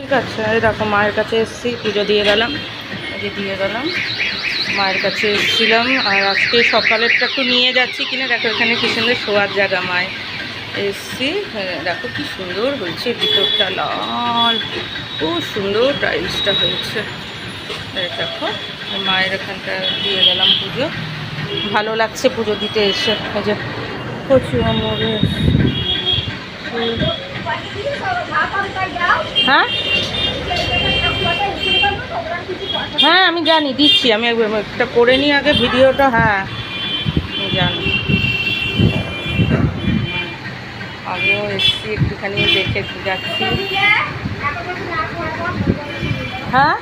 ঠিক আছে। এই দেখো মায়ের কাছে এসেছি, পুজো দিয়ে গেলাম, দিয়ে গেলাম মায়ের কাছে এসেছিলাম। আর আজকে সকালেরটা একটু নিয়ে যাচ্ছি কিনা, দেখো এখানে কি সুন্দর শোয়ার জায়গা মায়ের এসছি। দেখো কি সুন্দর হয়েছে, ভিতরটা লাল, খুব সুন্দর টাইলসটা হয়েছে। দেখো মায়ের এখানটা দিয়ে গেলাম পুজো, ভালো লাগছে পুজো দিতে এসে। এই যে প্রচুর মরে। হ্যাঁ হ্যাঁ আমি জানি, দিচ্ছি আমি একটা করে নিই আগে ভিডিওটা। হ্যাঁ আমি জানি, আমিও এসছি একটুখানি দেখে যাচ্ছি। হ্যাঁ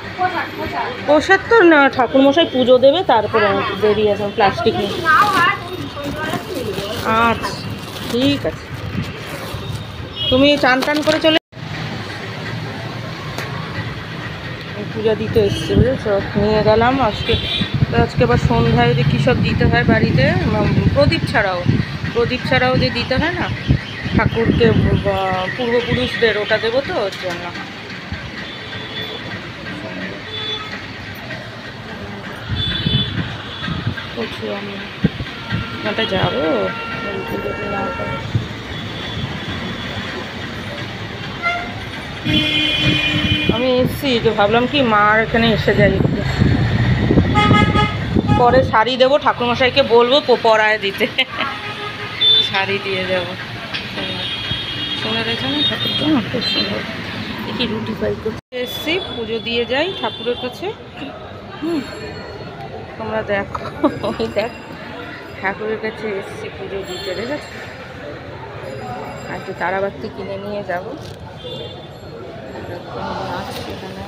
প্রসাদ তো না, ঠাকুরমশাই পুজো দেবে তারপরে দেরি আছে, প্লাস্টিক নিয়ে। আচ্ছা ঠিক আছে, তুমি চান টান করে চলে। পূজা দিতে এসছি বুঝেছো, নিয়ে গেলাম। আজকে আবার সন্ধ্যায় যে কী সব দিতে হয় বাড়িতে, প্রদীপ ছাড়াও যে দিতে হয় না ঠাকুরকে, পূর্বপুরুষদের, ওটা দেবো তো ওর জন্য। আমি ওটা যাবো আমি এসছি যে ভাবলাম কি মার এখানে এসে যাই একটু, পরে শাড়ি দেবো ঠাকুরমশাইকে, বলবো পরায় দিতে, শাড়ি দিয়ে যাবো। সুন্দর হয়েছে না ঠাকুরটা, খুব সুন্দর। দেখি রুটি ফ্রাই করতে এসছি, পুজো দিয়ে যাই ঠাকুরের কাছে। তোমরা দেখো, ওই দেখ ঠাকুরের কাছে এসছি পুজো দিতে, দেখেছো। আর একটু তারাবাতি কিনে নিয়ে যাবো। এখানে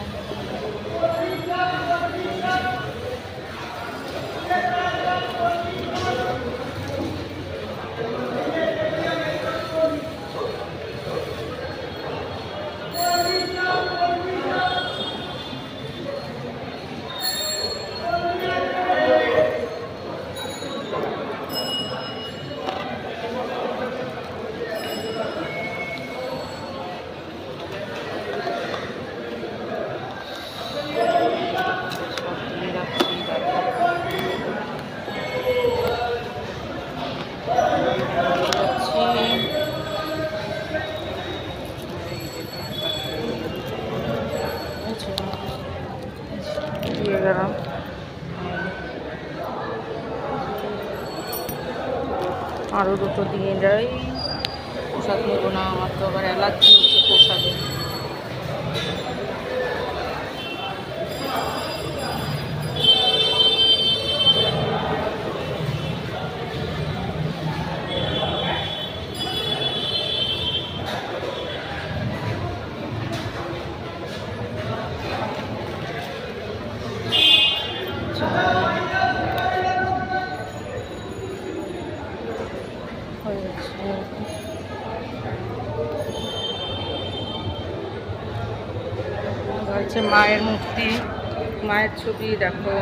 আরও দুটো দিয়ে যাই। প্রসাদ নেবো না, আমার তো আবার অ্যালার্জি হচ্ছে প্রসাদে। হচ্ছে মায়ের মূর্তি, মায়ের ছবি দেখো।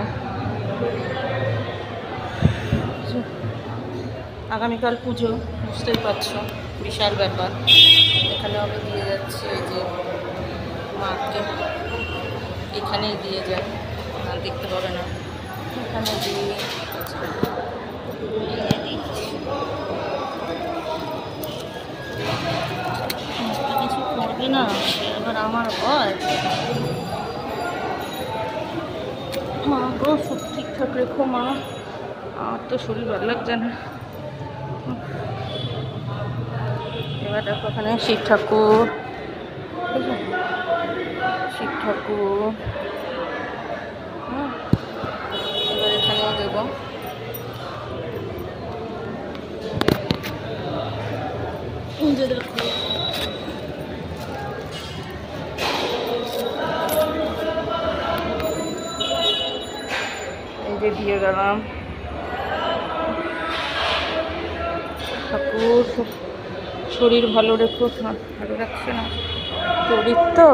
আগামীকাল পুজো, বুঝতেই পারছো বিশাল ব্যাপার। এখানে আমি দিয়ে যাচ্ছি, এই যে মাকে এখানেই দিয়ে যায়, দেখতে পাবে না, এখানে দিয়ে কিছু করবে না। এবার আমার ভয়, মা গো সব ঠিকঠাক রেখো মা, আমার তো শরীর ভালো লাগছে না। এবার দেখো ওখানে শিব ঠাকুর, এবার এখানেও দেবো। দেখো এই যে দিয়ে গেলাম ঠাকুর, শরীর ভালো রেখো, ভালো রাখছে না শরীর তো।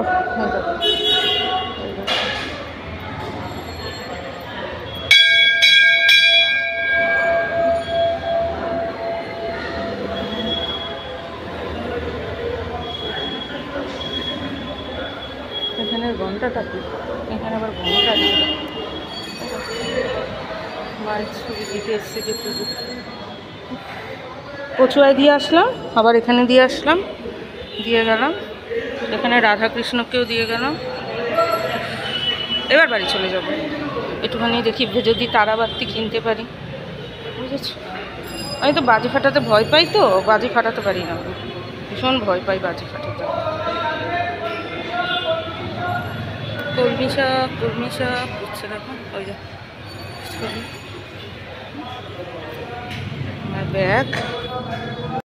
এখানে ঘন্টাটা কি, এখানে আবার ঘন্টা দিয়ে মায়ের ছবি দিতে এসছে যে পুজো। কচুয়ায় দিয়ে আসলাম, আবার এখানে দিয়ে আসলাম, দিয়ে গেলাম, এখানে রাধাকৃষ্ণকেও দিয়ে গেলাম। এবার বাড়ি চলে যাব, একটুখানি দেখি যদি তারাবাতি কিনতে পারি, বুঝেছ। আমি তো বাজি ফাটাতে ভয় পাই, তো বাজি ফাটাতে পারি না, ভীষণ ভয় পাই বাজি ফাটাতে। কলমি শাক করছে দেখো, ওই যে ছবি, আমার ব্যাগ।